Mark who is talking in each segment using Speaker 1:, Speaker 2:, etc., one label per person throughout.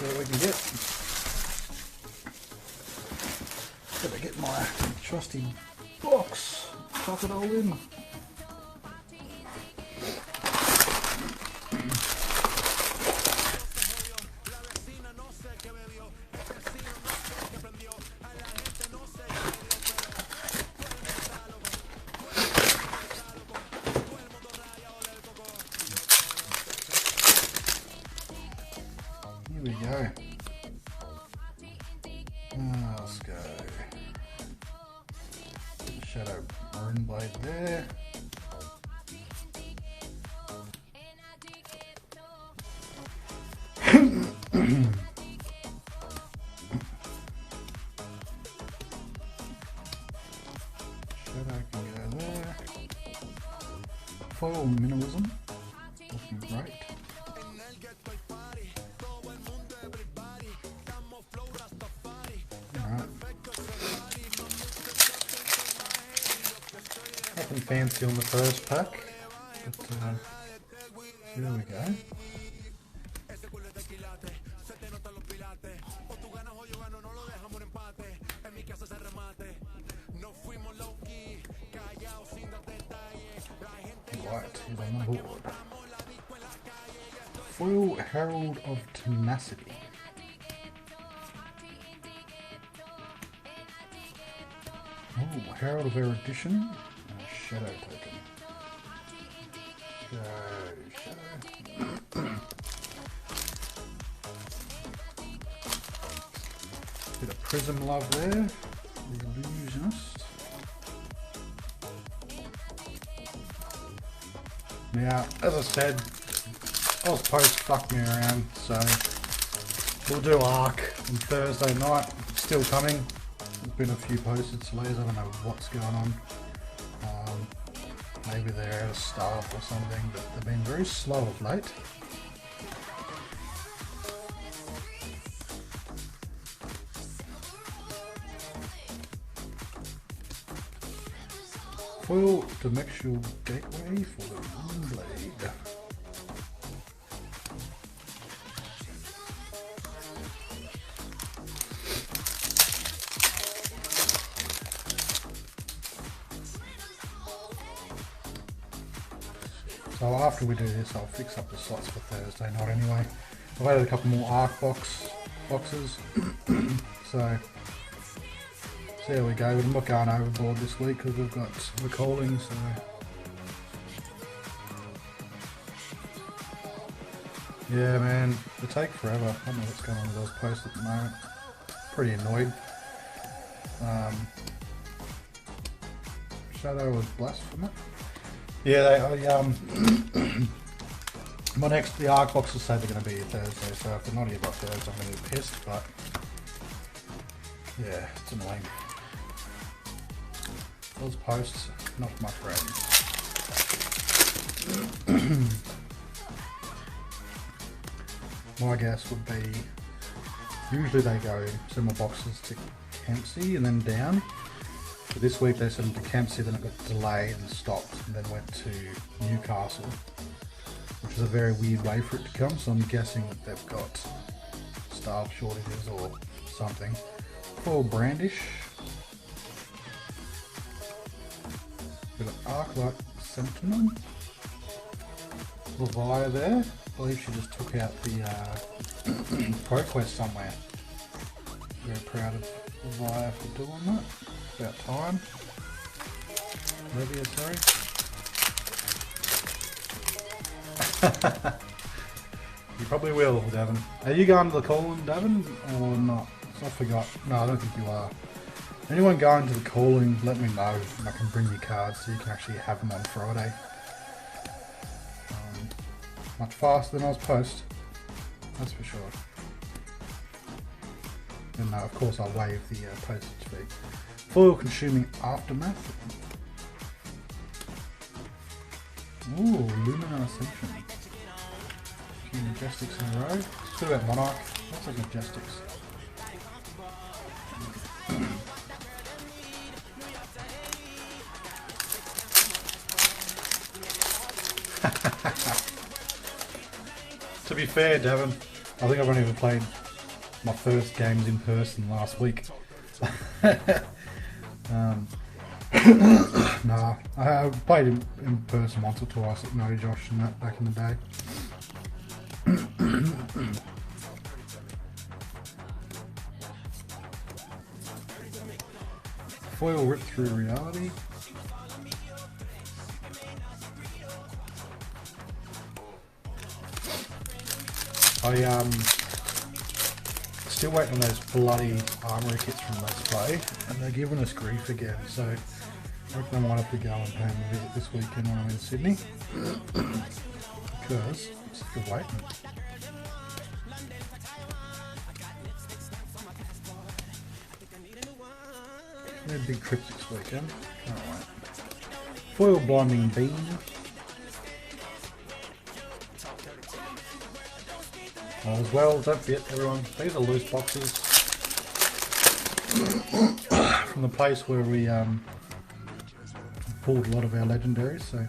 Speaker 1: see what we can get. Gotta get my trusty box, chuck it all in. Here we go. Let's go. Shadow Rune Blade there. Shadow can go there. Foil Minimalism. Looking great. Nothing fancy on the first pack, but here we go. Right, he's on the board. Foil Herald of Tenacity. Oh, Herald of Erudition. Shadow token. Shadow. Bit of Prism love there. The Illusionist. Now, as I said, Ozpost fucked me around, so we'll do Arc on Thursday night. Still coming. There's been a few posted delays. I don't know what's going on. Maybe they're out of staff or something, but they've been very slow of late. Foil Dimensional Gateway for the Rune Blade. So after we do this, I'll fix up the slots for Thursday night anyway. I've added a couple more Arc boxes. So there we go. I'm not going overboard this week because we've got recalling. So yeah, man, they take forever. I don't know what's going on with those posts at the moment. Pretty annoyed. Shadow was Blasphemous. Yeah, the Arc boxes say they're going to be here Thursday, so if they're not here by Thursday, I'm going to be pissed, but yeah, it's annoying. Those posts, not my friends. My guess would be, usually they go similar boxes to GYPSY and then down. But this week they sent them to GYPSY, then it got delayed and stopped, and then went to Newcastle, which is a very weird way for it to come, so I'm guessing that they've got staff shortages or something. Foil Brandish. We've got Arclight Sentinel. Leviah there. I believe she just took out the ProQuest somewhere. Very proud of Leviah for doing that. About time. Olivia, sorry. You probably will, Davin. Are you going to the calling, Davin, or not? I forgot. No, I don't think you are. Anyone going to the calling, let me know, and I can bring you cards so you can actually have them on Friday. Much faster than Ozpost, that's for sure. And of course I'll waive the postage fee. Foil Consuming Aftermath. Ooh, Luminar Ascension. A few Majestics in a row. Let's do about Monarch. What's like Majestics? To be fair, Devon, I think I've only ever played my first games in person last week. Nah, I played in person once or twice at No Josh and that back in the day. Foil ripped through reality. I still waiting on those bloody armory kits from Let's Play, and they're giving us grief again, so I reckon I might have to go and pay them a visit this weekend when I'm in Sydney. Because I'm sick of waiting. They're big trips this weekend. Alright. Foil blinding beam. As well, don't forget everyone, these are loose boxes from the place where we pulled a lot of our legendaries, so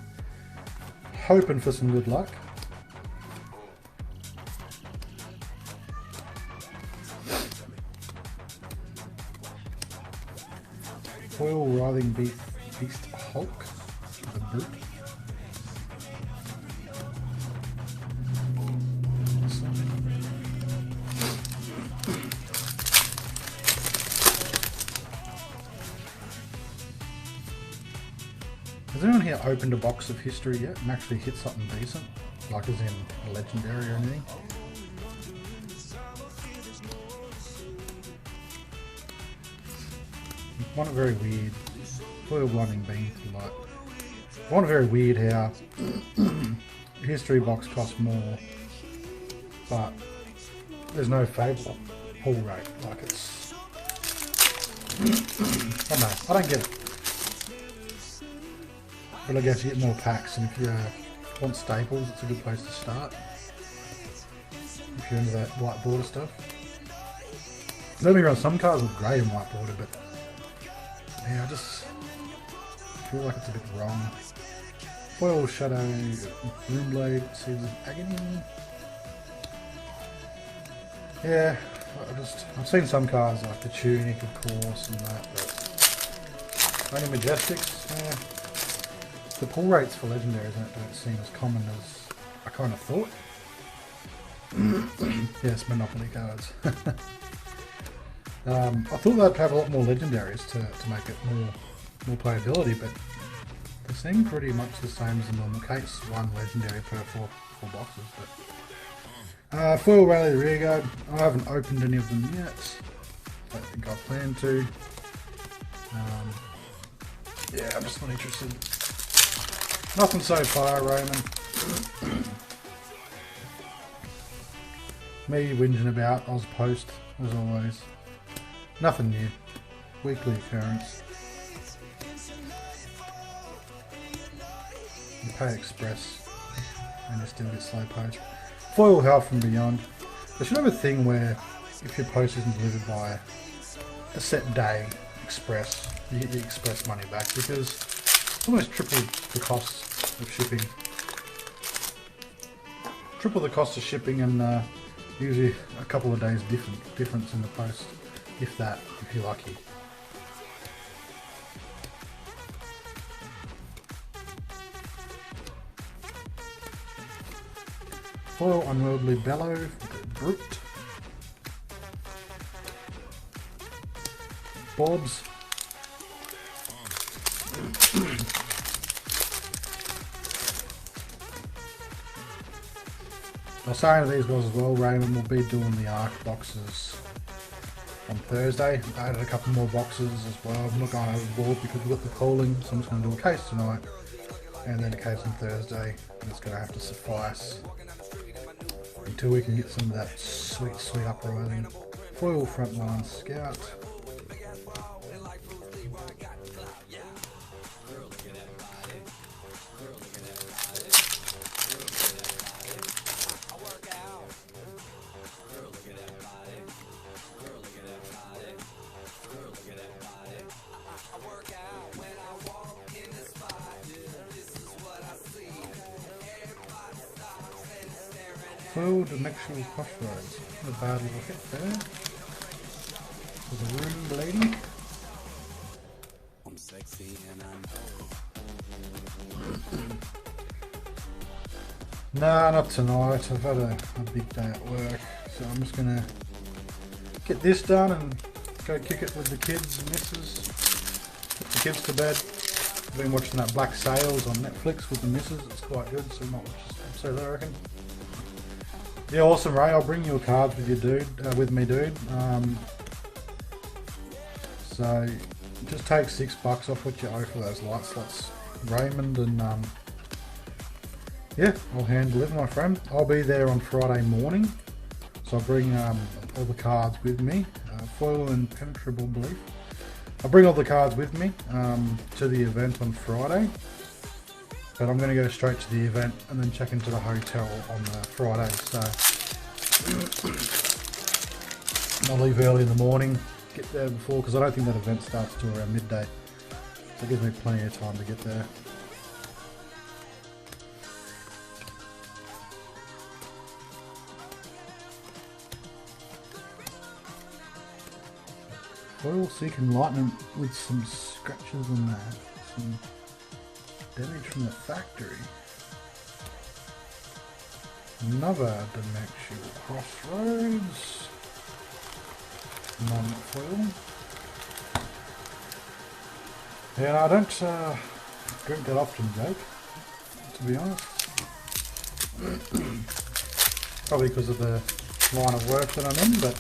Speaker 1: hoping for some good luck. Foil writhing beast Hulk, the brute. Has anyone here opened a box of history yet and actually hit something decent? Like as in a legendary or anything? I find it very weird. Foil blinding beam to light. I find it very weird how a history box costs more, but there's no favourable pull rate. Like it's... I don't know, I don't get it. But I guess you get more packs, and if you want staples, it's a good place to start. If you're into that white border stuff. Don't get me wrong, some cars look great in white border, but yeah, I just feel like it's a bit wrong. Foil Shadow Runeblade Seeds of Agony. Yeah, I've seen some cars like the Tunic, of course, and that, but only Majestics, yeah. The pull rates for legendaries don't seem as common as I kind of thought. Yes, Monopoly cards. I thought they'd have a lot more legendaries to make it more playability, but they seem pretty much the same as the normal case. One legendary per four boxes. But Foil Rally the Rearguard. I haven't opened any of them yet. I don't think I plan to. Yeah, I'm just not interested. Nothing so far, Roman. Me whinging about Oz Post, as always. Nothing new. Weekly occurrence. You pay express and you still get slow post. Foil Health from Beyond. They should have a thing where if your post isn't delivered by a set day express, you get the express money back, because it's almost triple the cost of shipping. Triple the cost of shipping, and usually a couple of days difference in the post, if that, if you're lucky. Foil Unworldly Bellow, the Brute. Bobs. I was saying to these guys as well, Raymond will be doing the ARC boxes on Thursday. I added a couple more boxes as well. I'm not going overboard because we've got the calling, so I'm just going to do a case tonight and then a case on Thursday. And it's going to have to suffice until we can get some of that sweet uprising. Foil Frontline Scout. Foiled and actual crossroads. Not a bad little hit there. For the room lady. I'm sexy and I'm Nah, not tonight. I've had a big day at work. So I'm just gonna get this done and go kick it with the kids and missus. Put the kids to bed. I've been watching that Black Sails on Netflix with the missus. It's quite good, so I might watch this episode, I reckon. Yeah, awesome, Ray. I'll bring you a card with you, dude. With me, dude. So just take $6 off what you owe for those light slots, Raymond, and yeah, I'll handle it, my friend. I'll be there on Friday morning, so I'll bring all the cards with me. Foil and penetrable belief. I'll bring all the cards with me to the event on Friday, but I'm going to go straight to the event and then check into the hotel on Friday. So I'll leave early in the morning, get there before, because I don't think that event starts till around midday, so it gives me plenty of time to get there. Foil seeking lightning with some scratches on that, some damage from the factory. Another dimensional crossroads. Non-foil. Yeah, I don't drink that often, Jake, to be honest. Probably because of the line of work that I'm in, but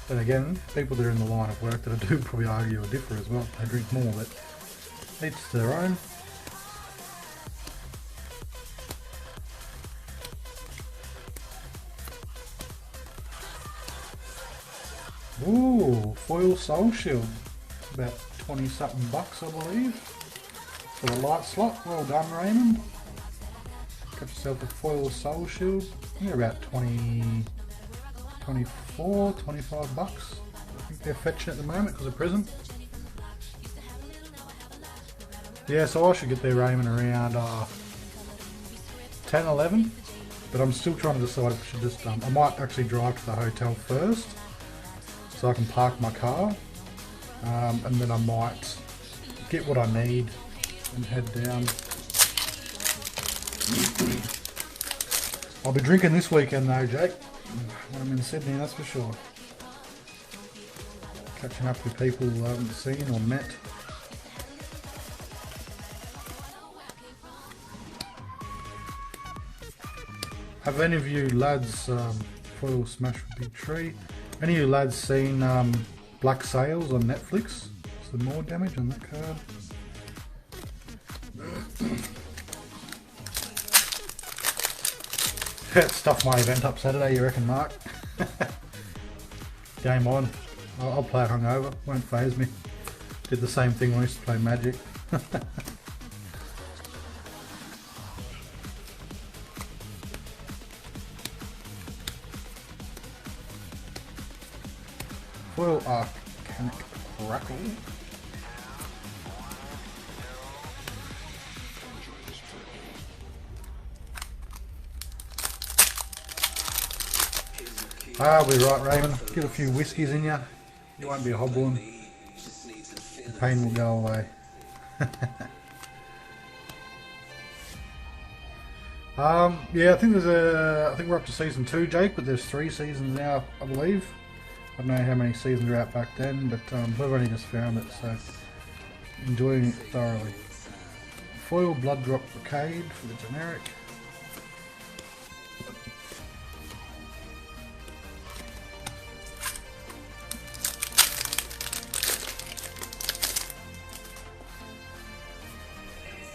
Speaker 1: then again, people that are in the line of work that I do probably argue or differ as well. They drink more, but each to their own. Ooh, foil soul shield. About 20 something bucks, I believe. For the light slot. Well done, Raymond. Got yourself a foil soul shield. Yeah, about 24, 25 bucks. I think they're fetching at the moment because of Prism. Yeah, so I should get there, Raymond, around 10, 11. But I'm still trying to decide if I should just, I might actually drive to the hotel first so I can park my car. And then I might get what I need and head down. I'll be drinking this weekend though, Jake. When I'm in Sydney, that's for sure. Catching up with people who I haven't seen or met. Have any of you lads, foil smash with big tree, any of you lads seen Black Sails on Netflix? Some more damage on that card. Stuff my event up Saturday, you reckon, Mark? Game on. I'll play it hungover, won't faze me. Did the same thing when I used to play Magic. Foil Arcanic Crackle. I'll be right, Raven. Get a few whiskies in you. You won't be hobbling. The pain will go away. Yeah, I think I think we're up to season 2, Jake, but there's 3 seasons now, I believe. I don't know how many seasons are out back then, but we've only just found it, so enjoying it thoroughly. Foil Blood Drop Brocade for the generic.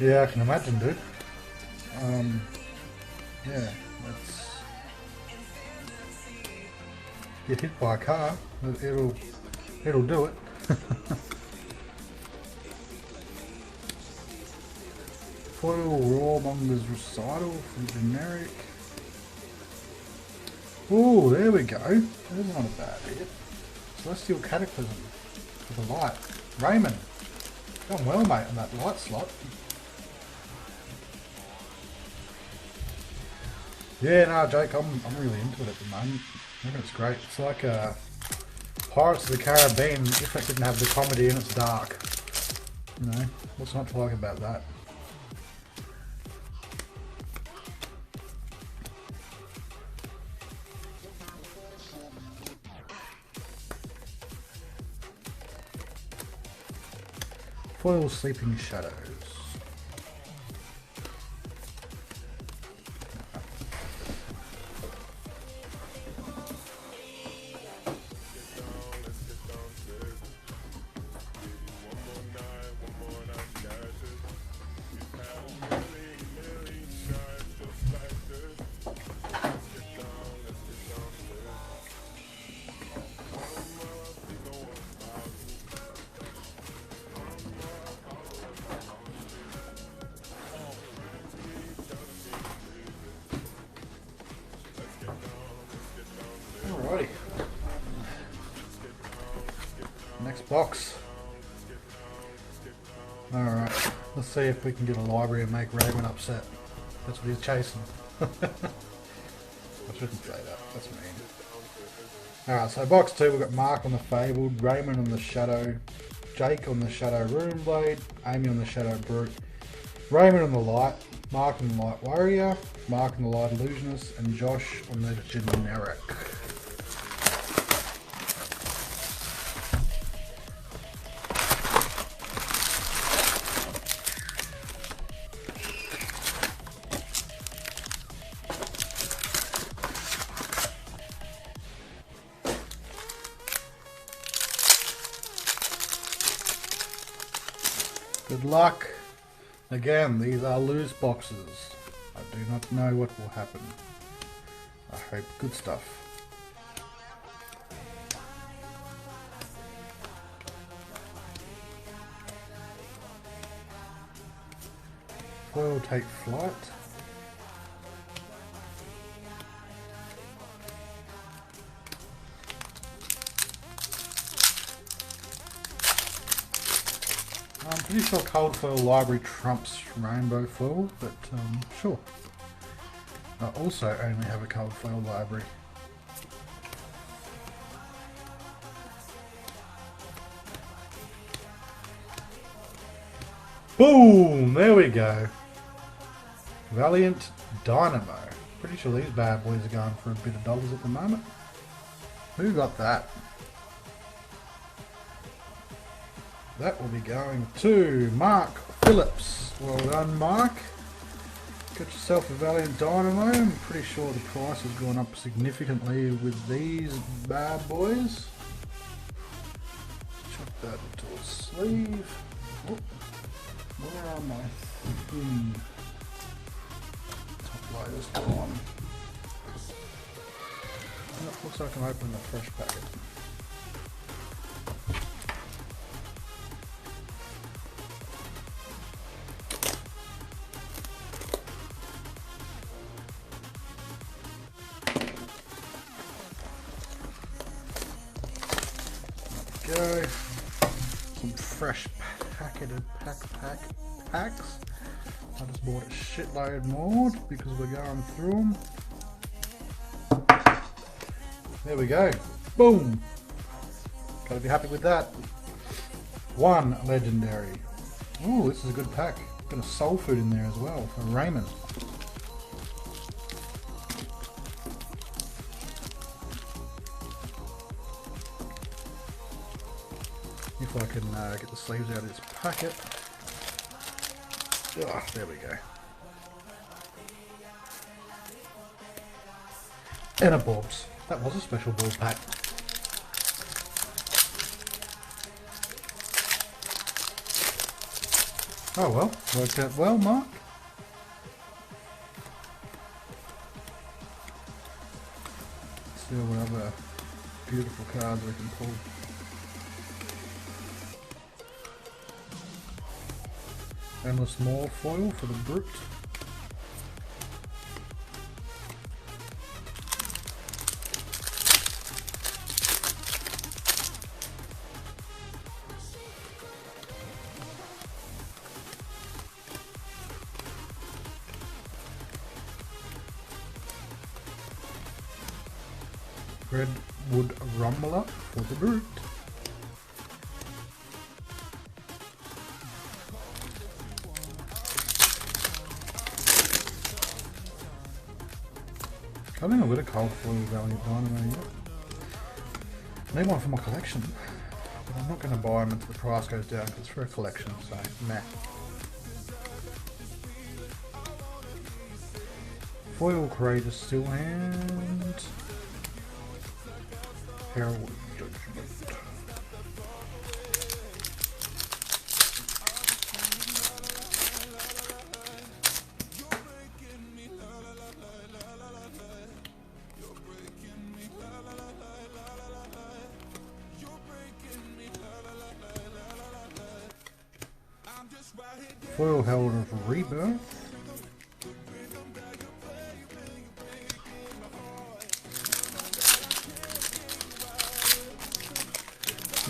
Speaker 1: Yeah, I can imagine, dude. Yeah, let's get hit by a car. It'll do it. Foil Rawmonger's Recital from generic. Oh, there we go. That's not a bad hit. Celestial Cataclysm for the light. Raymond, done well, mate, on that light slot. Yeah, no, Jake, I'm really into it at the moment. I reckon it's great. It's like Pirates of the Caribbean if it didn't have the comedy and it's dark. You know, what's not to like about that? Foil Sleeping Shadows. Alrighty. Next box. Alright, let's see if we can get a library and make Raymond upset. That's what he's chasing. I shouldn't say that, that's mean. Alright, so box 2, we've got Mark on the Fabled, Raymond on the Shadow, Jake on the Shadow Runeblade, Amy on the Shadow Brute, Raymond on the Light, Mark on the Light Warrior, Mark on the Light Illusionist, and Josh on the Generic. Good luck. Again, these are loose boxes. I do not know what will happen. I hope good stuff. Foil Take Flight. I'm pretty sure Cold Foil Library trumps Rainbow Foil, but sure. I also only have a Cold Foil Library. Boom! There we go. Valiant Dynamo. Pretty sure these bad boys are going for a bit of dollars at the moment. Who got that? That will be going to Mark Phillips. Well done, Mark. Get yourself a Valiant Dynamo. I'm pretty sure the price has gone up significantly with these bad boys. Chuck that into a sleeve. Oh, where are my top layers gone? Oh, looks like I'm opening a fresh packet. Go. Some fresh packeted packs. I just bought a shitload more because we're going through them. There we go. Boom. Gotta be happy with that. One legendary. Oh, this is a good pack. Got a soul food in there as well for Raymond. If I can get the sleeves out of this packet. Oh, there we go. And a Borbs. That was a special Borbs pack. Oh well, worked out well, Mark. Let's see what other beautiful cards we can pull. Endless Maw foil for the Brute. redwood rumbler for the brute. Cutting a bit of cold foil value dynamo yet. Need one for my collection, but I'm not going to buy them until the price goes down because it's for a collection, so meh. Foil Courageous Still Hand. Herald Judgment. Foil Herald of Rebirth.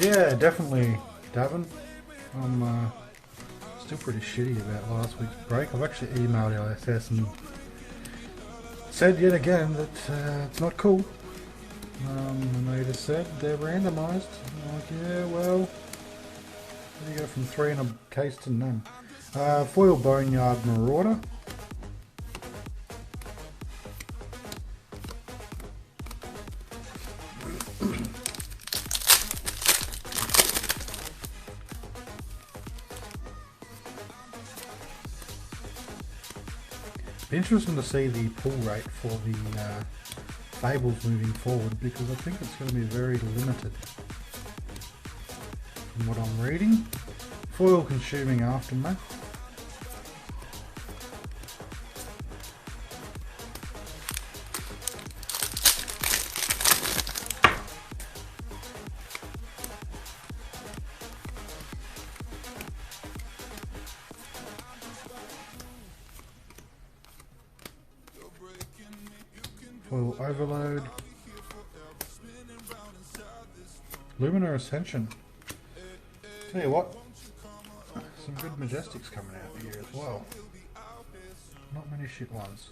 Speaker 1: Yeah, definitely, Davin. I'm still pretty shitty about last week's break. I've actually emailed LSS and said yet again that it's not cool. And they just said they're randomised. I'm like, yeah, well, how do you go from 3 in a case to none? Foil Boneyard Marauder. Interesting to see the pull rate for the fables moving forward, because I think it's going to be very limited from what I'm reading. Foil Consuming Aftermath. Foil Overload. Luminar Ascension. Tell you what, some good Majestics coming out here as well. Not many shit ones.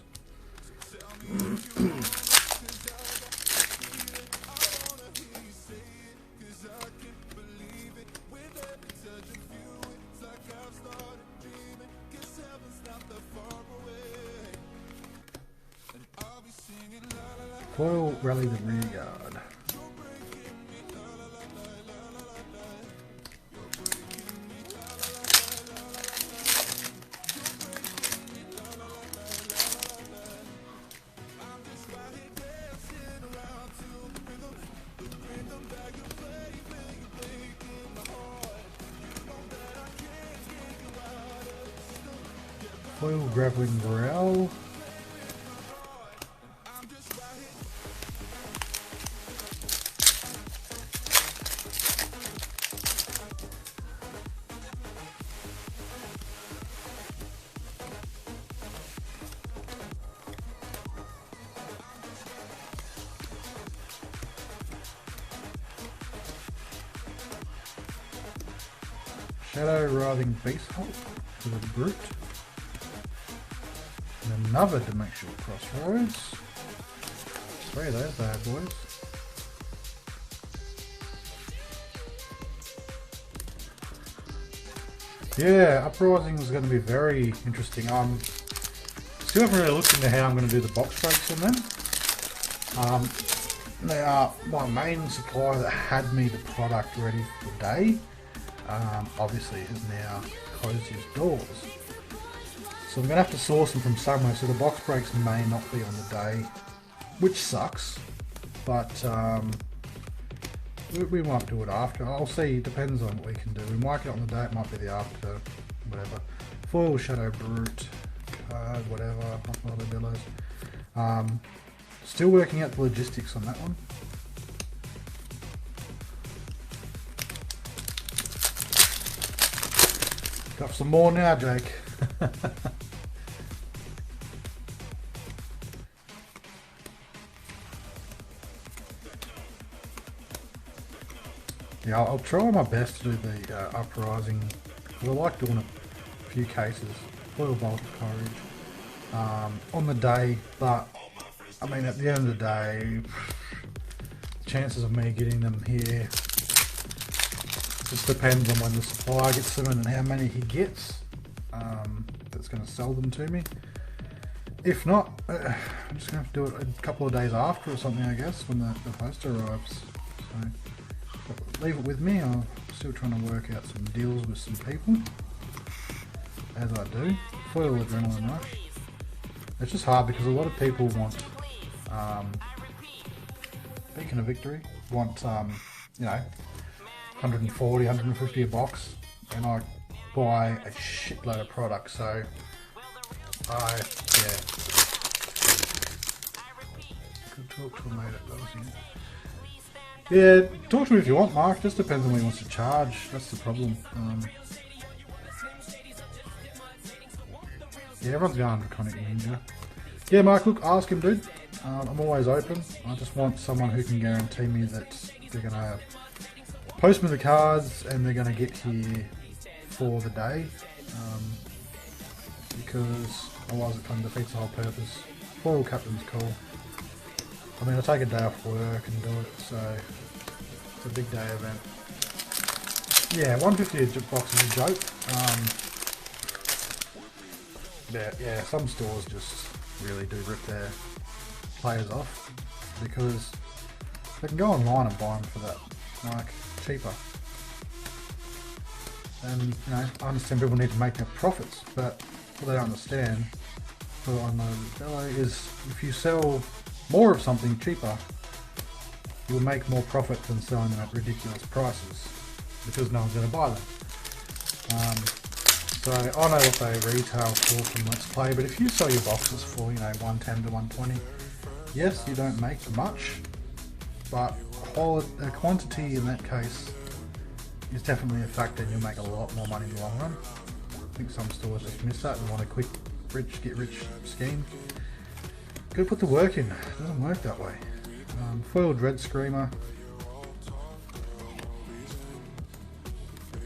Speaker 1: Foil Rally the Rearguard. Foil Grappling Growl. Shadow Writhing Beast Hulk for the brute. And another Dimensional Crossroads. 3 of those bad boys. Yeah, Uprising is going to be very interesting. Still haven't really looked into how I'm going to do the box breaks on them. They are my main supplier that had me the product ready for the day. Obviously has now closed his doors. So I'm going to have to source them from somewhere, so the box breaks may not be on the day, which sucks, but we might do it after. I'll see, it depends on what we can do. We might get it on the day, it might be the after, whatever. Foil Shadow Brute, card, whatever, other billows. Still working out the logistics on that one. Got some more now, Jake. Yeah, I'll try my best to do the Uprising. I like doing a few cases. Foil Bolt of Courage on the day, but I mean at the end of the day, chances of me getting them here just depends on when the supplier gets them and how many he gets that's going to sell them to me. If not, I'm just going to have to do it a couple of days after or something, I guess, when the post arrives. So, but leave it with me. I'm still trying to work out some deals with some people, as I do. Foil Adrenaline Rush. It's just hard because a lot of people want Beacon of Victory, want you know, 140, 150 a box, and I buy a shitload of products, so yeah. Could talk to a mate that does, yeah. Yeah, talk to me if you want, Mark. Just depends on what he wants to charge. That's the problem. Yeah, everyone's going Draconic Ninja. Yeah, Mark, look, ask him, dude. I'm always open. I just want someone who can guarantee me that they're going to post me the cards and they're going to get here for the day. Because otherwise it kind of defeats the whole purpose. Foil Captain's cool. I mean, I take a day off work and do it, so it's a big day event. Yeah, 150 a box is a joke. Yeah, some stores just really do rip their players off because they can go online and buy them for that, like, cheaper. And, you know, I understand people need to make their profits, but what they don't understand, what I know is if you sell more of something cheaper, you'll make more profit than selling them at ridiculous prices because no one's going to buy them. So I know what they retail for from Let's Play, but if you sell your boxes for, you know, 110 to 120, yes, you don't make much, but quantity in that case is definitely a factor, and you'll make a lot more money in the long run. I think some stores just miss that and want a quick get rich scheme. Gotta put the work in. It doesn't work that way. Foil Dread Screamer.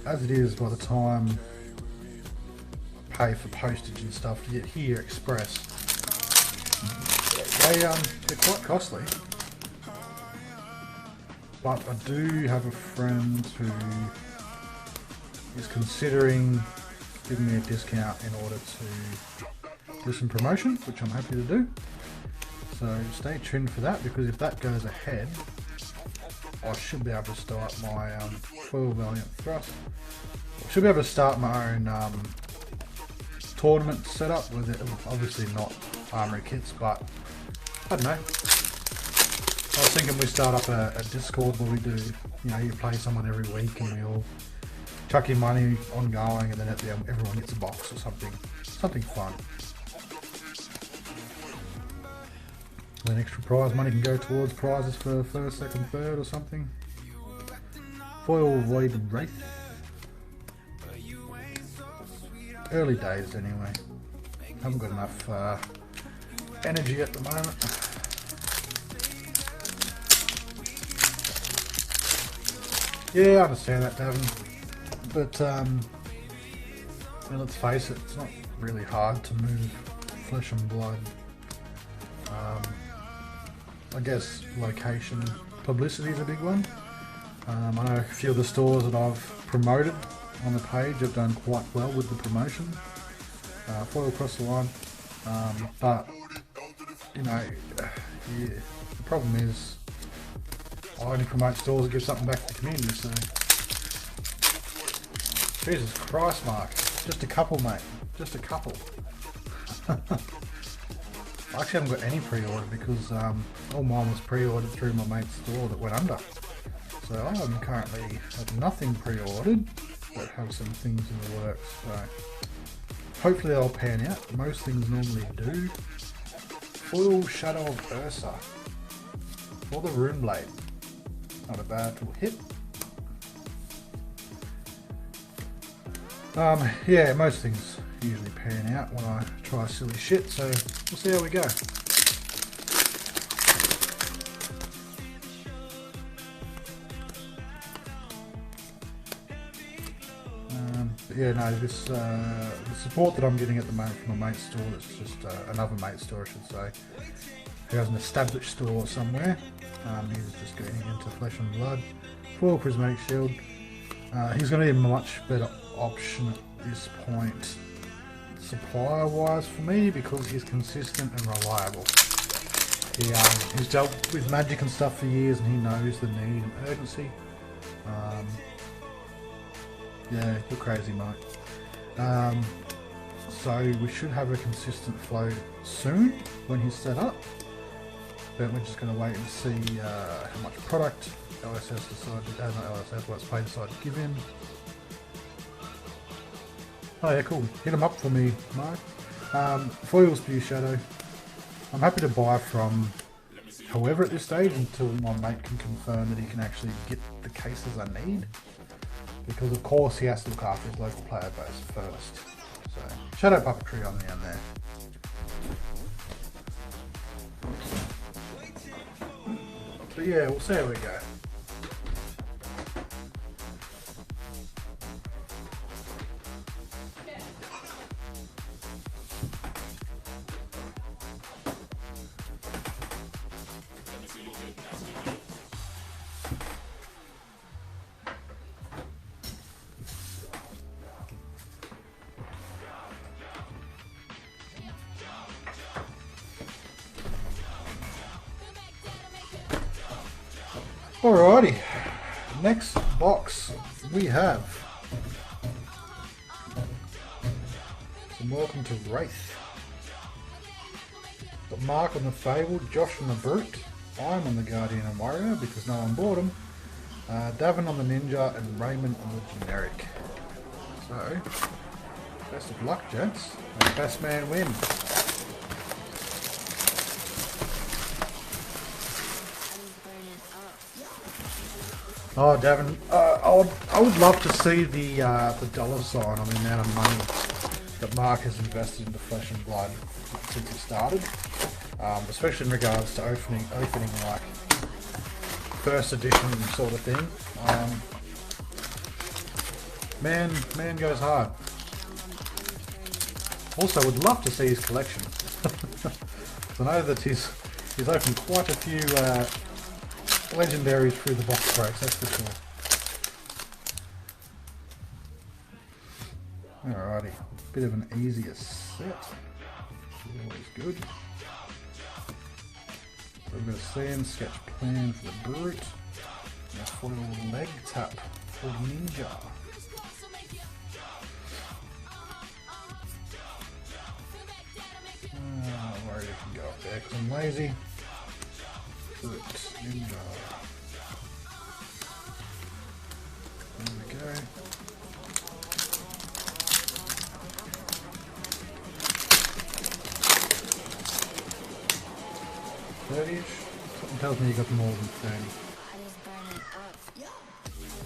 Speaker 1: As it is, by the time pay for postage and stuff to get here express, they're quite costly. But I do have a friend who is considering giving me a discount in order to do some promotion, which I'm happy to do. So stay tuned for that, because if that goes ahead, I should be able to start my Foil Valiant Thrust. I should be able to start my own tournament setup with it. Obviously not armory kits, but I don't know. I was thinking we start up a Discord where we do, you know, you play someone every week and we all chuck in money ongoing, and then at the end everyone gets a box or something fun. Then extra prize money can go towards prizes for first, second, third or something. Foil Void Wraith. Early days anyway. Haven't got enough energy at the moment. Yeah, I understand that, Davin. But well, let's face it, it's not really hard to move flesh and blood. I guess location publicity is a big one. I know a few of the stores that I've promoted on the page have done quite well with the promotion. Foil across the line. But, you know, yeah, the problem is I only promote stores that give something back to the community, so... Jesus Christ, Mark. Just a couple, mate. Just a couple. I actually haven't got any pre-order because all mine was pre-ordered through my mate's store that went under. So I currently have nothing pre-ordered, but have some things in the works. So hopefully they'll pan out. Most things normally do. Foil Shadow of Ursa for the Rune Blade. Not a bad little hit. Yeah, most things usually pan out when I try silly shit, so we'll see how we go. But yeah, no, this the support that I'm getting at the moment from my mate's store, it's just another mate's store, I should say, who has an established store somewhere. He's just getting into Flesh and Blood. Full Prismatic Shield. He's going to be a much better option at this point, supplier-wise for me, because he's consistent and reliable. He's dealt with magic and stuff for years, and he knows the need and urgency. Yeah, you're crazy, mate. So we should have a consistent flow soon when he's set up. But we're just going to wait and see how much product LSS decided, not LSS, Let's Play decided to give him. Oh yeah, cool. Hit him up for me, Mark. Foils Spew Shadow. I'm happy to buy from whoever at this stage until my mate can confirm that he can actually get the cases I need. Because of course he has to look after his local player base first. So, Shadow Puppetry on the end there. But yeah, we'll see how we go. Alrighty, next box we have some Welcome to Wraith. Got Mark on the Fabled, Josh on the Brute, I'm on the Guardian and Warrior because no one bought them, Davin on the Ninja and Raymond on the Generic. So, best of luck, gents, and best man win. Oh, Davin, I would love to see the dollar sign on the amount of money that Mark has invested into Flesh and Blood since it started, especially in regards to opening like first edition sort of thing. Man goes hard. Also, would love to see his collection. I know that he's opened quite a few legendaries through the box breaks, that's for sure. Alrighty, bit of an easier set. Always good. So we've got a sand sketch plan for the Brute, and a foil leg tap for Ninja. I'm worried I can go up there because I'm lazy. Brute, Ninja. There we go. $30-ish. Something tells me you got more than 30.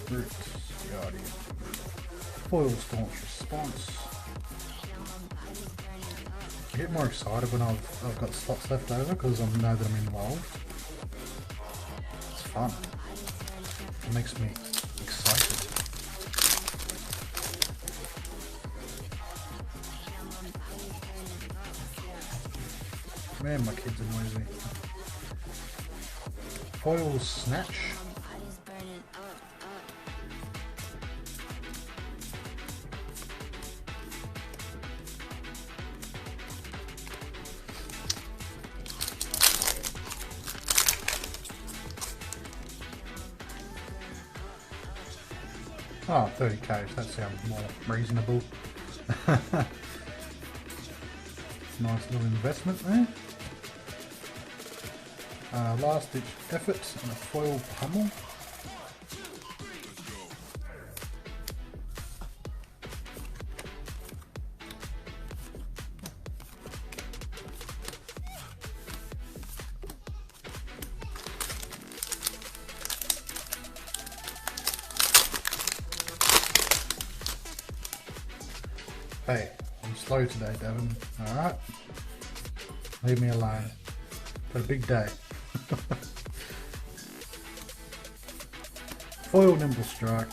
Speaker 1: Brute, Guardian. Foil Staunch Response. I get more excited when I've got slots left over because I know that I'm involved. It's fun. It makes me excited. Man, my kids annoys me. Foil Snatch. Oh, 30k, that sounds more reasonable. Nice little investment there. Last ditch effort and a foil pummel. Hey, I'm slow today, Devin. Alright? Leave me alone. Got a big day. Foil Nimble Strike.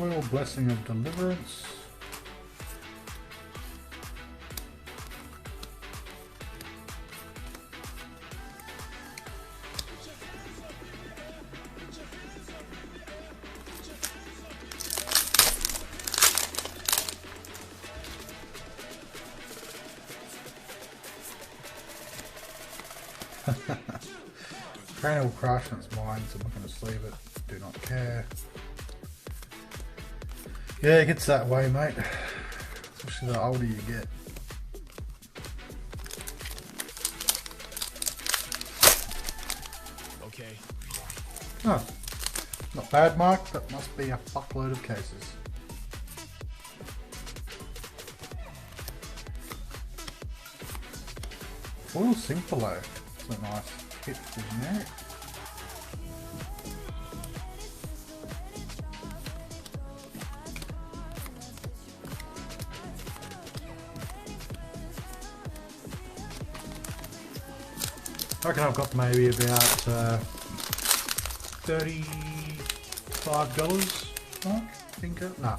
Speaker 1: Foil Blessing of Deliverance. Cranial Crush, and it's mine, so I'm not going to sleeve it. Do not care. Yeah, it gets that way, mate. Especially the older you get.
Speaker 2: Okay.
Speaker 1: Oh, not bad, Mark. That must be a fuckload of cases. Foil Sympalo. That's a nice hit for generic. I reckon I've got maybe about $35, Mark? Think of? Nah.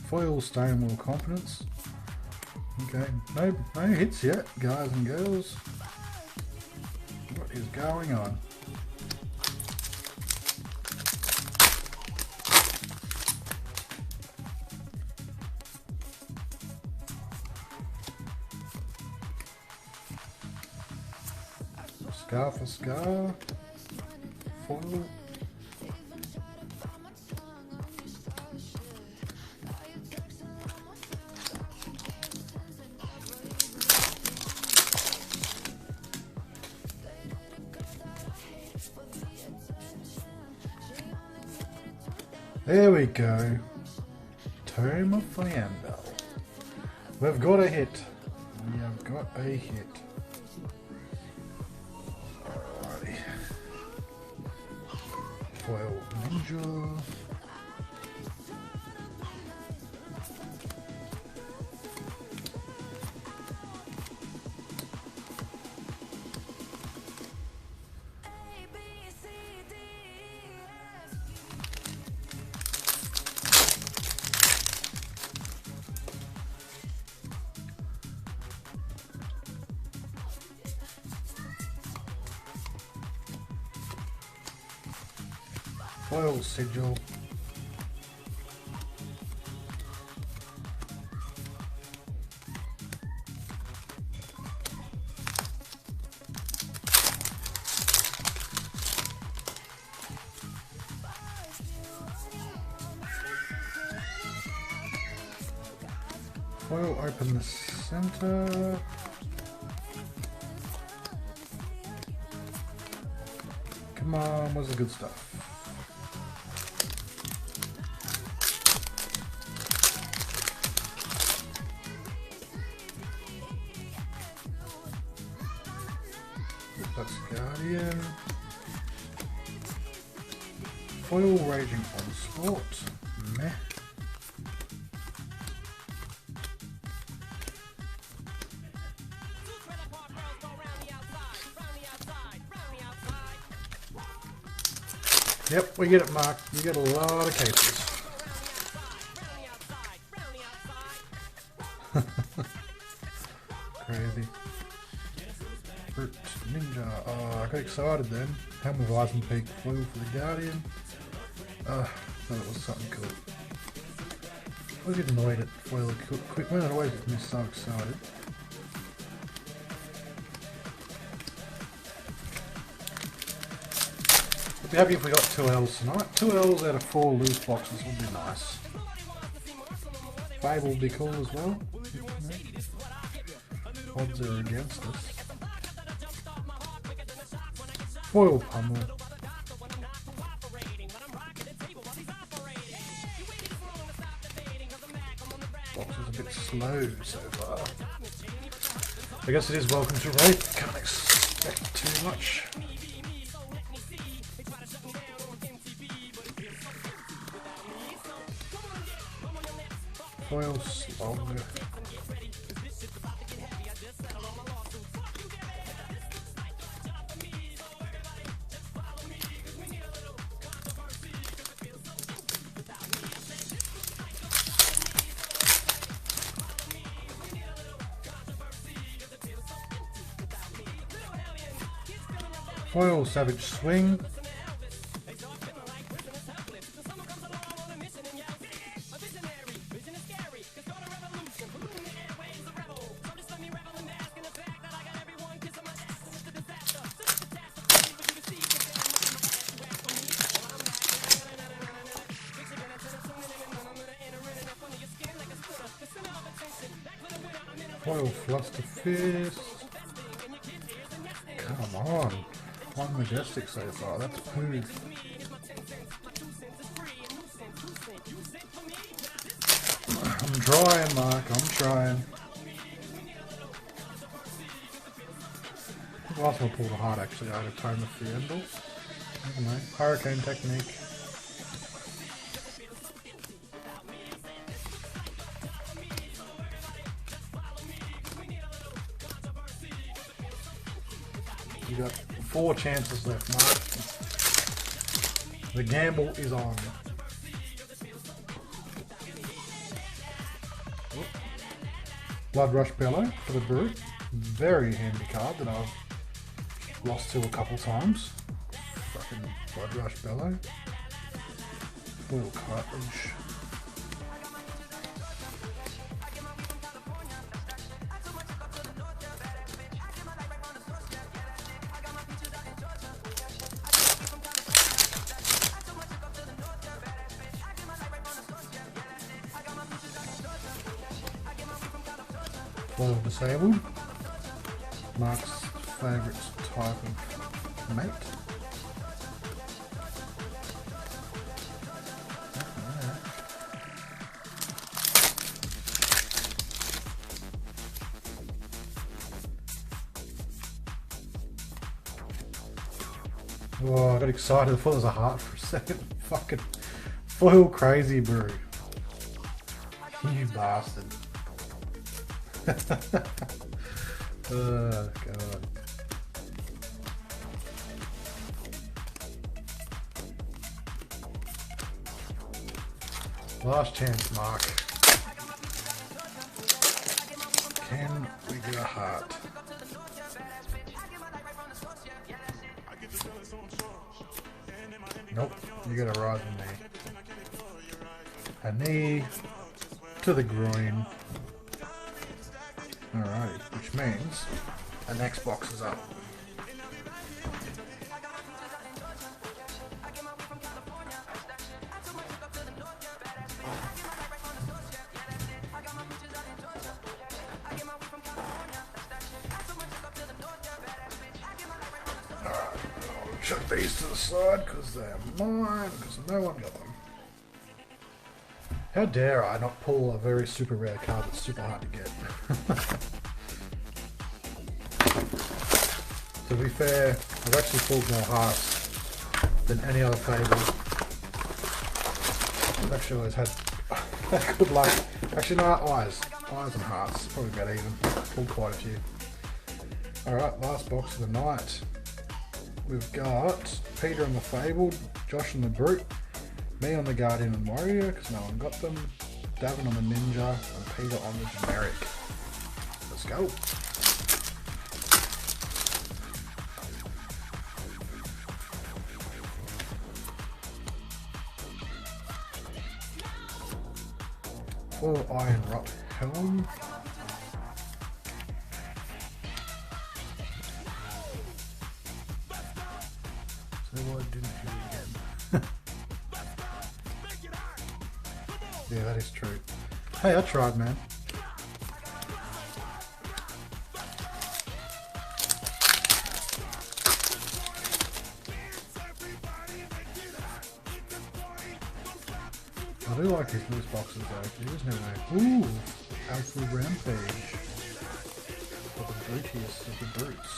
Speaker 1: Foil Stonewall Confidence. Okay, no hits yet, guys and girls. What is going on? Scar for Scar. Foil. There we go. Tome of Fiandel. We've got a hit. We have got a hit. Alrighty. Foil Ninja. Foil Sigil. Foil Open the Center. Come on, where's the good stuff? That's Guardian. Foil Raging Onslaught. Meh. Yep, we get it, Mark. You get a lot of cases. Crazy. Fruit Ninja. Oh, I got excited then. Helm of Ice and Peak Foil for the Guardian. Thought it was something cool. I always get annoyed at foil equipment. I always get so excited. I'd be happy if we got 2 L's tonight. 2 L's out of 4 loose boxes would be nice. Fable would be cool as well. Odds are against us. Foil Pummel. Box is a bit slow so far. I guess it is welcome to Wraith. Can't expect too much. Foil Slog. Foil Savage Swing. Foil Fluster Fist. Come on. One Majestic so far, that's smooth. I'm trying, Mark, I'm trying. Last one I pulled a heart actually out of Tome of Fiendal. I don't know. Hurricane Technique. You got 4 chances left, Mark. The gamble is on. Blood Rush Bellow for the Brute. Very handy card that I've lost to a couple times. Fucking Blood Rush Bellow. Foil cartridge. Foil Disabled. Mark's favourite type of mate. Oh, I got excited. I thought it was a heart for a second. Fucking foil crazy brew. You bastard. Oh, God. Last chance, Mark. Can we get a heart? Nope, you gotta rise with me. A knee to the groin. Alrighty, which means the next box is up. Chuck these to the side because they're mine, because no one got them. How dare I not pull a very super rare card that's super hard to get. To be fair, I've actually pulled more hearts than any other fable. I've actually always had good luck. Actually no, eyes and hearts, probably about even. Pulled quite a few. Alright, last box of the night. We've got Peter on the Fabled, Josh on the Brute, me on the Guardian and Warrior, because no one got them, Davin on the Ninja, and Peter on the Generic. Let's go. Full Iron Rot Helm. So I didn't hear it again. Yeah, that is true. Hey, I tried, man. I do like these loose boxes though. You just never know. Ooh, Alpha Rampage. For the brutiest of the brutes.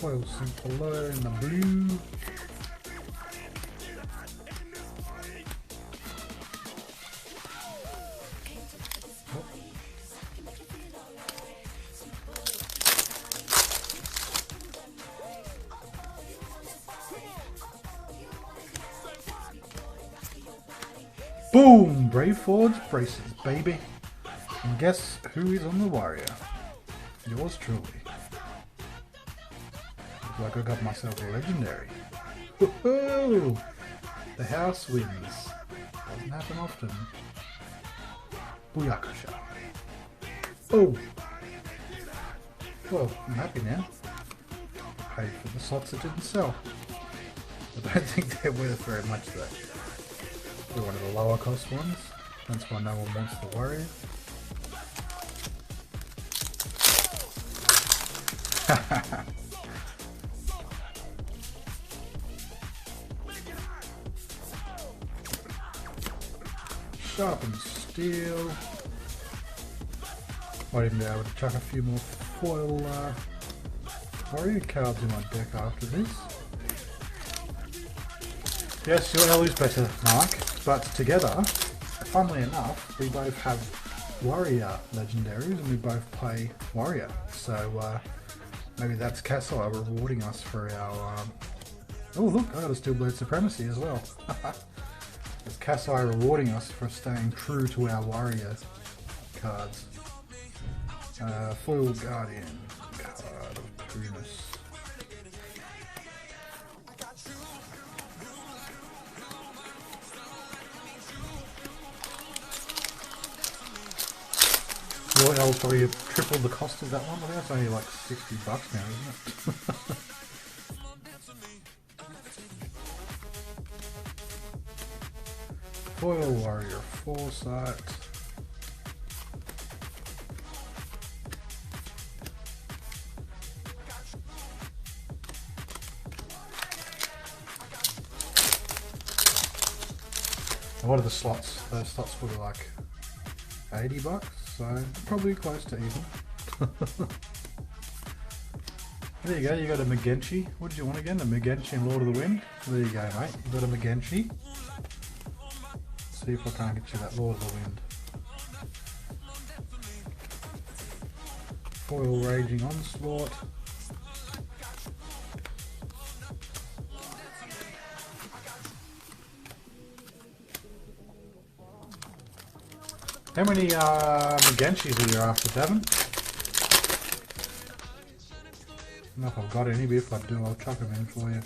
Speaker 1: Foil Simpler in the blue. Boom! Brave Forge braces, baby. And guess who is on the warrior? Yours truly. Looks like I got myself a legendary. Woohoo! The house wins. Doesn't happen often. Booyakasha. Oh! Well, I'm happy now. Paid for the slots that didn't sell. I don't think they're worth very much though. They're one of the lower cost ones. That's why no one wants the warrior. Sharpened steel. Might even be able to chuck a few more foil warrior cards in my deck after this. Yes, your L is better, Mark, but together, funnily enough, we both have warrior legendaries and we both play warrior. So maybe that's GYPSY rewarding us for our... oh look, I got a Steel Blade Supremacy as well. It's GYPSY rewarding us for staying true to our warrior cards. Foil Guardian, card of Prunus. Your L probably tripled the cost of that one, but that's only like $60 now, isn't it? Foil Warrior Foresight. What are the slots? Those slots were like $80, so probably close to even. There you go, you got a Magenchi. What did you want again? A Magenchi and Lord of the Wind? There you go, mate. You got a Magenchi. See if I can't get you that Lord of the Wind. Foil Raging Onslaught. How many Magenchis are you after, Devon? I don't know if I've got any, but if I do, I'll chuck them in for you.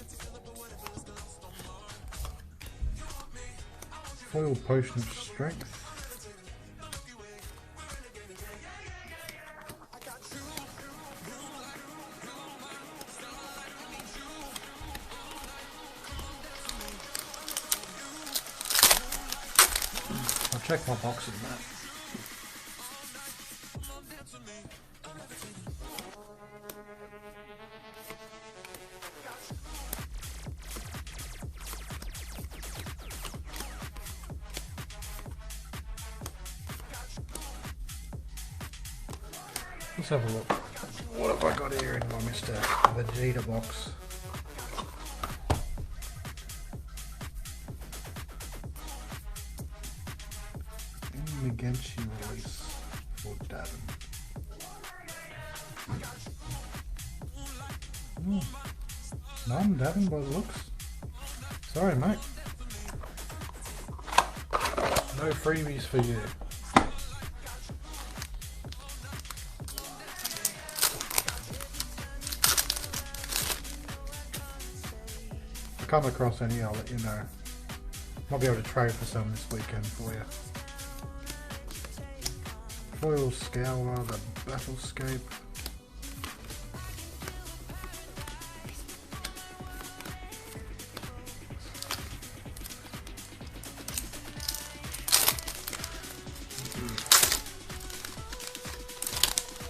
Speaker 1: Foil Potion of Strength. I'll check my box in a minute. Let's have a look. What have I got here in my Mr. Vegeta box? Magenchi release for Davin. None, Davin, by the looks. Sorry, mate. No freebies for you. If I come across any, I'll let you know. Might be able to trade for some this weekend for you. Foil Scourer, the Battlescape.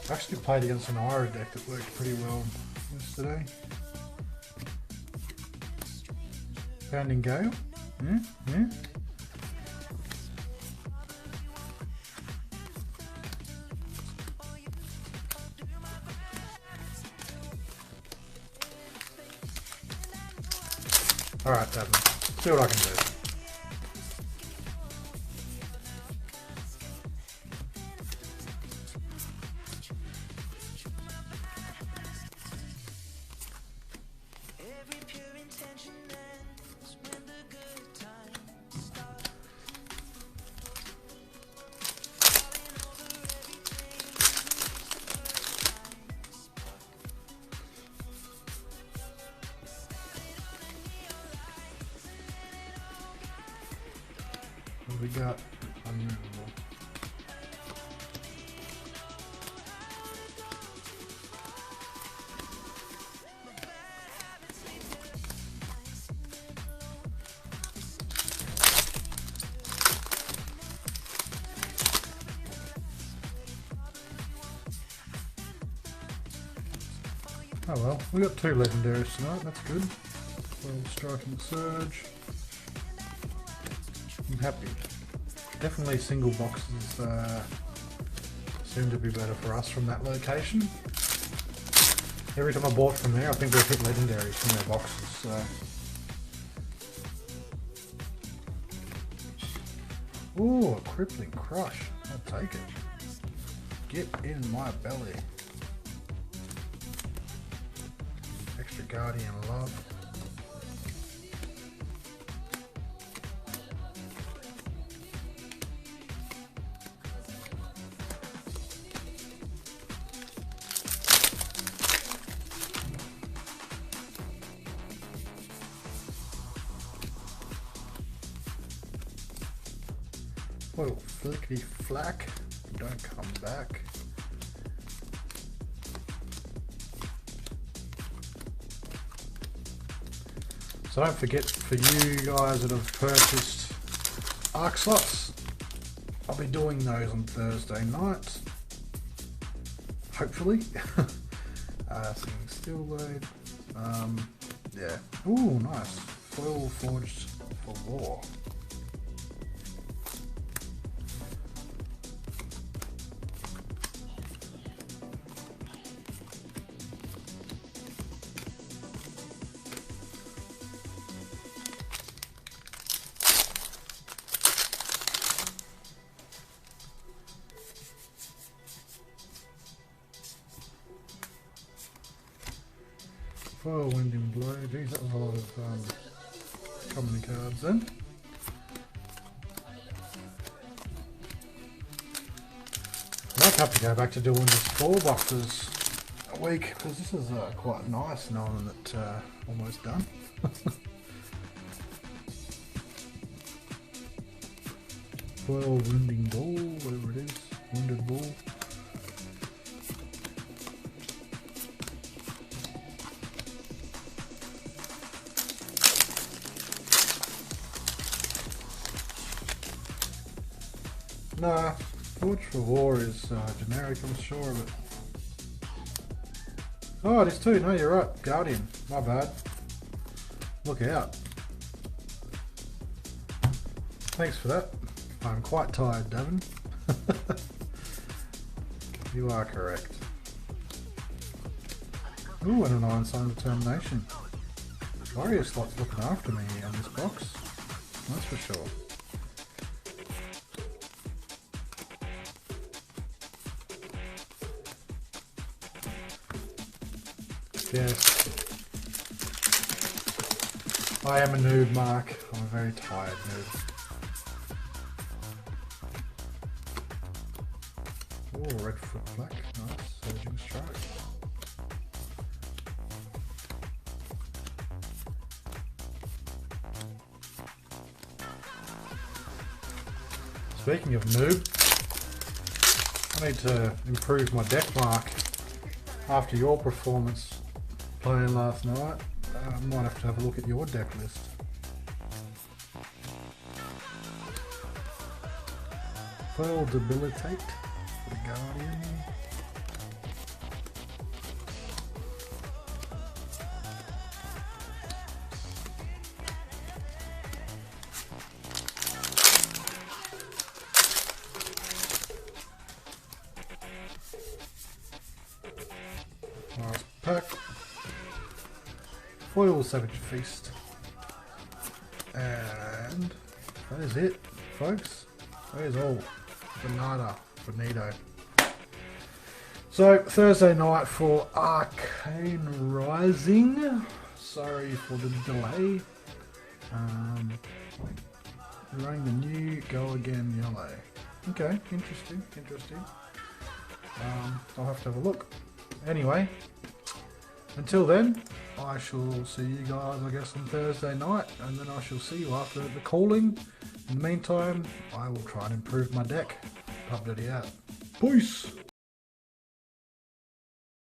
Speaker 1: I actually played against an Ira deck that worked pretty well yesterday. Pounding Gale? Yeah, yeah. Alright, Devin. See what I can do. we got? Unmovable. Oh well, we got 2 legendaries tonight, that's good. Well, striking surge. I'm happy. Definitely single boxes seem to be better for us from that location. Every time I bought from there, I think we've hit legendaries from their boxes, so. Ooh, a crippling crush. I'll take it. Get in my belly. Extra guardian love. Whoa, flickety flack, don't come back. So don't forget, for you guys that have purchased Arc slots, I'll be doing those on Thursday nights. Hopefully. Seeing still load. Yeah. Ooh, nice. Foil forged for war. Foil wind and blow. Geez, that was a lot of common cards then. I'd have to go back to doing just 4 boxes a week because this is quite nice knowing that almost done. Foil winding ball, whatever it is, wounded ball. Nah, Forge for War is generic, I'm sure of it. Oh, it is too. No, you're right. Guardian. My bad. Look out. Thanks for that. I'm quite tired, Davin. You are correct. Ooh, and an Iron Sign of Determination. Warrior slot's looking after me on this box. That's for sure. Yes. I am a noob, Mark. I'm a very tired noob. Oh, red foot black. Nice. Surging strike. Speaking of noob, I need to improve my deck, Mark. After your performance playing last night, I might have to have a look at your deck list. Foil Debilitate for the Guardian. Nice pack. Foil Savage Feast. And that is it, folks. That is all. Finito. So, Thursday night for Arcane Rising. Sorry for the delay. Running the new Go Again Yellow. Okay, interesting. I'll have to have a look. Anyway, until then, I shall see you guys, I guess, on Thursday night, and then I shall see you after the calling In the meantime, I will try and improve my deck. Pub Dirty out. Peace!